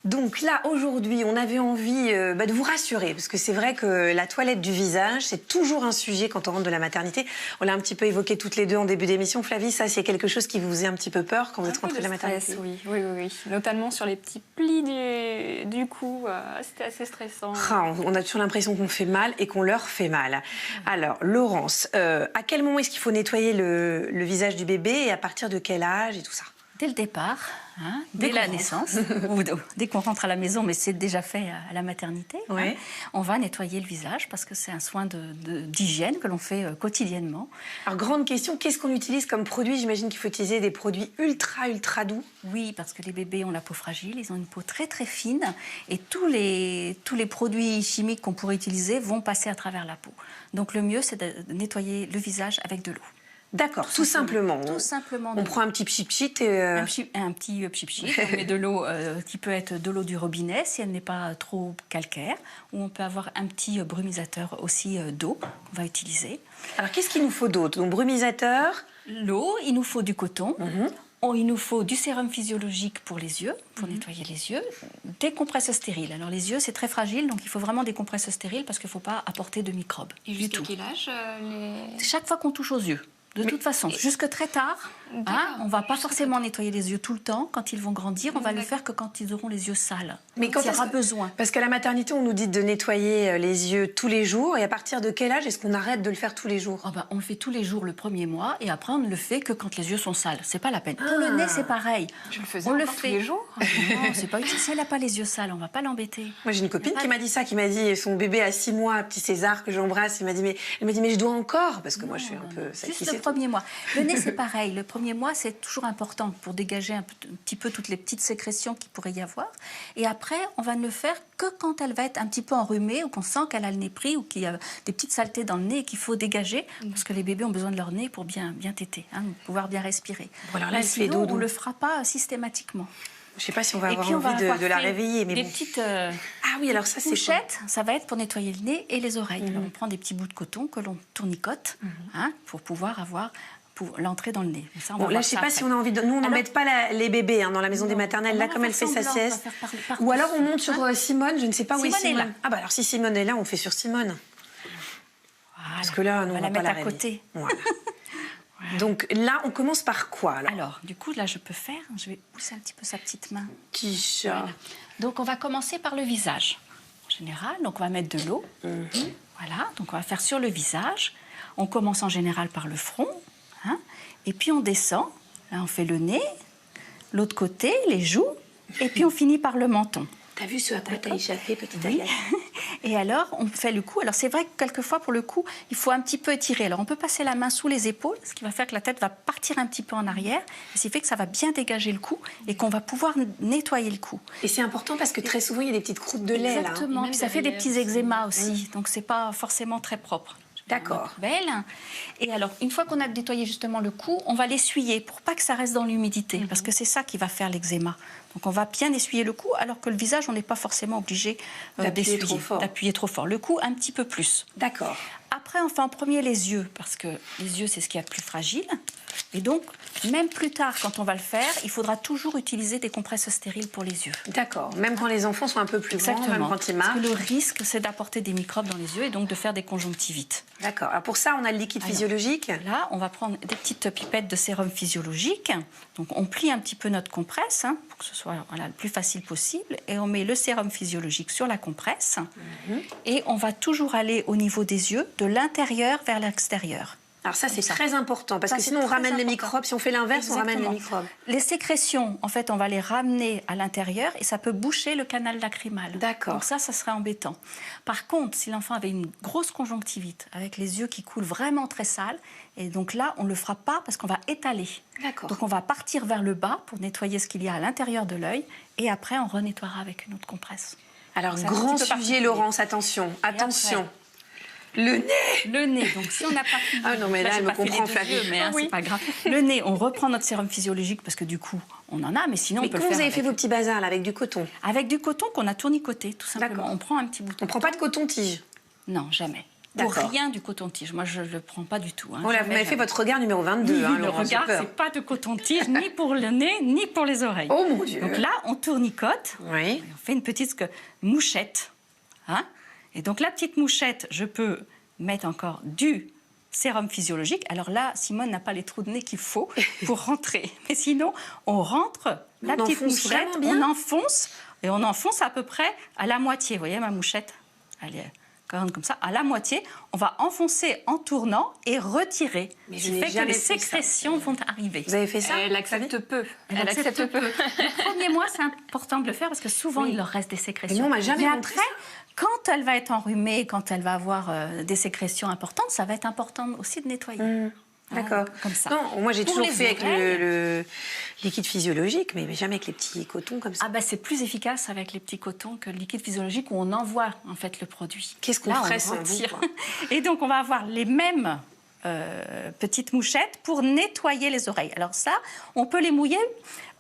Donc là, aujourd'hui, on avait envie de vous rassurer, parce que c'est vrai que la toilette du visage, c'est toujours un sujet quand on rentre de la maternité. On l'a un petit peu évoqué toutes les deux en début d'émission. Flavie, ça, c'est quelque chose qui vous faisait un petit peu peur quand vous êtes rentrée de la maternité? Oui. Notamment sur les petits plis du cou, c'était assez stressant. Ah, on a toujours l'impression qu'on fait mal et qu'on leur fait mal. Alors, Laurence, à quel moment est-ce qu'il faut nettoyer le visage du bébé et à partir de quel âge et tout ça? Dès le départ, dès la naissance, ou dès qu'on rentre à la maison, mais c'est déjà fait à la maternité, ouais. On va nettoyer le visage parce que c'est un soin d'hygiène que l'on fait quotidiennement. Alors, grande question, qu'est-ce qu'on utilise comme produit? J'imagine qu'il faut utiliser des produits ultra doux. Oui, parce que les bébés ont la peau fragile, ils ont une peau très fine et tous les produits chimiques qu'on pourrait utiliser vont passer à travers la peau. Donc le mieux, c'est de nettoyer le visage avec de l'eau. D'accord, tout simplement. Tout simplement. On prend un petit pchit-pchit et... Un petit pchit-pchit, on met de l'eau qui peut être de l'eau du robinet si elle n'est pas trop calcaire, ou on peut avoir un petit brumisateur aussi d'eau qu'on va utiliser. Alors qu'est-ce qu'il nous faut d'autre? Donc brumisateur. L'eau, il nous faut du coton. Il nous faut du sérum physiologique pour les yeux, pour nettoyer les yeux, des compresses stériles. Alors les yeux, c'est très fragile, donc il faut vraiment des compresses stériles parce qu'il ne faut pas apporter de microbes. Et jusqu'à quel âge Chaque fois qu'on touche aux yeux. De toute façon, jusque très tard, on ne va pas forcément nettoyer les yeux tout le temps. Quand ils vont grandir, on va le faire que quand ils auront les yeux sales. Mais quand il y aura besoin. Parce qu'à la maternité, on nous dit de nettoyer les yeux tous les jours. Et à partir de quel âge est-ce qu'on arrête de le faire tous les jours? On le fait tous les jours le premier mois et après on ne le fait que quand les yeux sont sales. C'est pas la peine. Pour le nez, c'est pareil. Je le faisais tous les jours. Non, c'est pas utile. Si elle n'a pas les yeux sales, on ne va pas l'embêter. Moi, j'ai une copine qui m'a dit ça, qui m'a dit son bébé à 6 mois, petit César que j'embrasse. Elle m'a dit mais je dois encore parce que moi je suis un peu. Juste le premier mois. Le nez, c'est pareil. Le premier mois, c'est toujours important pour dégager un petit peu toutes les petites sécrétions qu'il pourrait y avoir. Et après, on va ne le faire que quand elle va être un petit peu enrhumée ou qu'on sent qu'elle a le nez pris ou qu'il y a des petites saletés dans le nez et qu'il faut dégager parce que les bébés ont besoin de leur nez pour bien téter, pour pouvoir bien respirer. Voilà, là, sinon, on ne le fera pas systématiquement. Je ne sais pas si on va avoir envie de la réveiller. Mais des petites ah oui, alors ça, c'est couchettes, ça va être pour nettoyer le nez et les oreilles. Alors, on prend des petits bouts de coton que l'on tournicote pour pouvoir avoir l'entrée dans le nez. Ça, là, je ne sais pas si on a envie de... Nous, on n'embête pas les bébés dans la maison des maternelles. Là, comme elle fait sa sieste. Ou alors, on monte sur Simone. Je ne sais pas où est Simone. Là. Ah bah alors, si Simone est là, on fait sur Simone. Voilà. Parce que là, nous, on va la mettre pas à côté. Voilà. Donc là, on commence par quoi alors, du coup, là, je vais pousser un petit peu sa petite main. Petit chat. Voilà. Donc, on va commencer par le visage. En général, donc on va mettre de l'eau. Voilà, donc on va faire sur le visage. On commence en général par le front. Et puis on descend, là on fait le nez, l'autre côté, les joues, et puis on finit par le menton. T'as vu ce à quoi t'as échappé, petite Agathe? Et alors, on fait le cou. Alors c'est vrai que quelquefois, pour le cou, il faut un petit peu étirer. Alors on peut passer la main sous les épaules, ce qui va faire que la tête va partir un petit peu en arrière, ce qui fait que ça va bien dégager le cou et qu'on va pouvoir nettoyer le cou. Et c'est important parce que très souvent, il y a des petites croûtes de lait. Exactement, là. Puis ça fait des petits eczémas aussi, donc c'est pas forcément très propre. D'accord. Belle. Et alors, une fois qu'on a nettoyé justement le cou, on va l'essuyer pour pas que ça reste dans l'humidité, parce que c'est ça qui va faire l'eczéma. Donc on va bien essuyer le cou, alors que le visage, on n'est pas forcément obligé d'appuyer trop fort. Le cou, un petit peu plus. D'accord. Après, on fait en premier les yeux, parce que les yeux, c'est ce qui est le plus fragile. Et donc, même plus tard, quand on va le faire, il faudra toujours utiliser des compresses stériles pour les yeux. D'accord. Même quand les enfants sont un peu plus grands, même quand ils marchent. Parce que le risque, c'est d'apporter des microbes dans les yeux et donc de faire des conjonctivites. D'accord. Alors pour ça, on a le liquide physiologique. Là, on va prendre des petites pipettes de sérum physiologique. Donc, on plie un petit peu notre compresse pour que ce soit le plus facile possible. Et on met le sérum physiologique sur la compresse. Et on va toujours aller au niveau des yeux, de l'intérieur vers l'extérieur. Alors ça, c'est très important, parce que sinon, on ramène les microbes. Si on fait l'inverse, on ramène les microbes. Les sécrétions, en fait, on va les ramener à l'intérieur et ça peut boucher le canal lacrymal. D'accord. Donc ça serait embêtant. Par contre, si l'enfant avait une grosse conjonctivite, avec les yeux qui coulent vraiment très sales, et donc là, on ne le fera pas parce qu'on va étaler. D'accord. Donc on va partir vers le bas pour nettoyer ce qu'il y a à l'intérieur de l'œil et après, on renettoiera avec une autre compresse. Alors, grand sujet, Laurence, attention, attention. Le nez. Le nez, donc si on n'a pas fini... Ah non, mais là, elle me comprend, Flavie. Mais c'est pas grave. Le nez, on reprend notre sérum physiologique parce que du coup, on en a, mais sinon on peut le faire. Quand vous avez fait vos petits bazars là, avec du coton? Avec du coton qu'on a tournicoté, tout simplement. On prend un petit bouton. On ne prend pas de coton-tige? Non, jamais. Pour D'accord. rien du coton-tige. Moi, je ne le prends pas du tout. Hein. Vous Jamais, m'avez fait jamais. votre regard numéro 22, hein, Le Laurent, j'ai regard, peur. c'est pas de coton-tige, ni pour le nez, ni pour les oreilles. Oh mon Dieu. Donc là, on tournicote. Oui. Et on fait une petite mouchette. Hein. Et donc, la petite mouchette, je peux mettre encore du sérum physiologique. Alors là, Simone n'a pas les trous de nez qu'il faut pour rentrer. Mais sinon, on rentre la On petite enfonce mouchette, vraiment bien. on enfonce, et on enfonce à peu près à la moitié. Vous voyez ma mouchette? Elle est comme ça, à la moitié. On va enfoncer en tournant et retirer. Mais Ce je qui n'ai fait que jamais les fait ça. sécrétions vont arriver. Vous avez fait ça? Elle accepte peu. Elle accepte peu. Le premier mois, c'est important de le faire parce que souvent, il leur reste des sécrétions. Mais nous, on m'a jamais Mais montré après, ça. quand elle va être enrhumée, quand elle va avoir des sécrétions importantes, ça va être important aussi de nettoyer. D'accord. Comme ça. Non, moi j'ai Pour toujours les fait avec oreilles. le liquide physiologique, mais jamais avec les petits cotons comme ça. Ah ben c'est plus efficace avec les petits cotons que le liquide physiologique où on envoie en fait le produit. Qu'est-ce qu'on Là, ferait on sans vous, retire. quoi? Et donc on va avoir les mêmes petites mouchettes pour nettoyer les oreilles. Alors ça, on peut les mouiller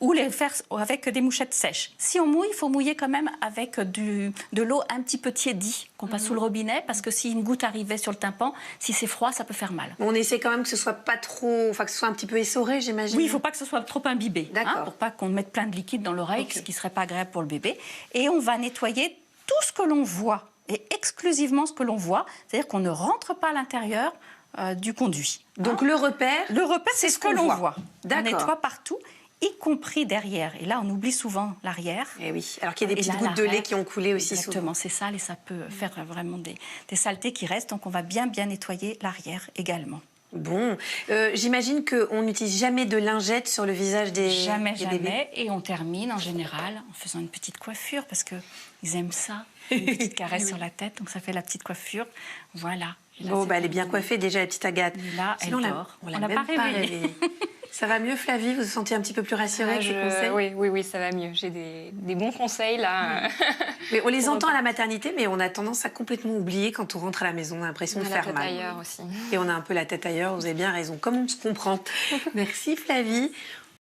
ou les faire avec des mouchettes sèches. Si on mouille, il faut mouiller quand même avec de l'eau un petit peu tiédie qu'on passe sous le robinet parce que si une goutte arrivait sur le tympan, si c'est froid, ça peut faire mal. On essaie quand même que ce soit pas trop, enfin que ce soit un petit peu essoré, j'imagine. Oui, il ne faut pas que ce soit trop imbibé, D'accord. pour pas qu'on mette plein de liquide dans l'oreille, Ok. ce qui ne serait pas agréable pour le bébé. Et on va nettoyer tout ce que l'on voit, et exclusivement ce que l'on voit, c'est-à-dire qu'on ne rentre pas à l'intérieur du conduit. Donc le repère. Le repère, c'est ce que qu'on l'on voit. voit. On D'accord. nettoie partout, y compris derrière. Et là, on oublie souvent l'arrière. Eh oui. Alors qu'il y a des Et petites là, gouttes de lait l'arrière, qui ont coulé aussi Exactement, souvent. c'est sale et ça peut faire vraiment des saletés qui restent. Donc on va bien nettoyer l'arrière également. Bon, j'imagine qu'on n'utilise jamais de lingette sur le visage des Jamais, des bébés. jamais. Et on termine en général en faisant une petite coiffure parce qu'ils aiment ça. Une petite caresse sur la tête, donc ça fait la petite coiffure. Voilà. Et là, Bon, c'est bah, elle est bien terminé. coiffée déjà, la petite Agathe. Et là, Sinon, elle dort. on l'a On l'a même pas pas réveillée. réveillée. Ça va mieux, Flavie? Vous vous sentez un petit peu plus rassurée avec les conseils? Oui, ça va mieux. J'ai des bons conseils là. Mais on les entend à la maternité, mais on a tendance à complètement oublier quand on rentre à la maison. On a l'impression de On a la faire tête mal. ailleurs aussi. Et on a un peu la tête ailleurs, vous avez bien raison, comme on se comprend. Merci Flavie.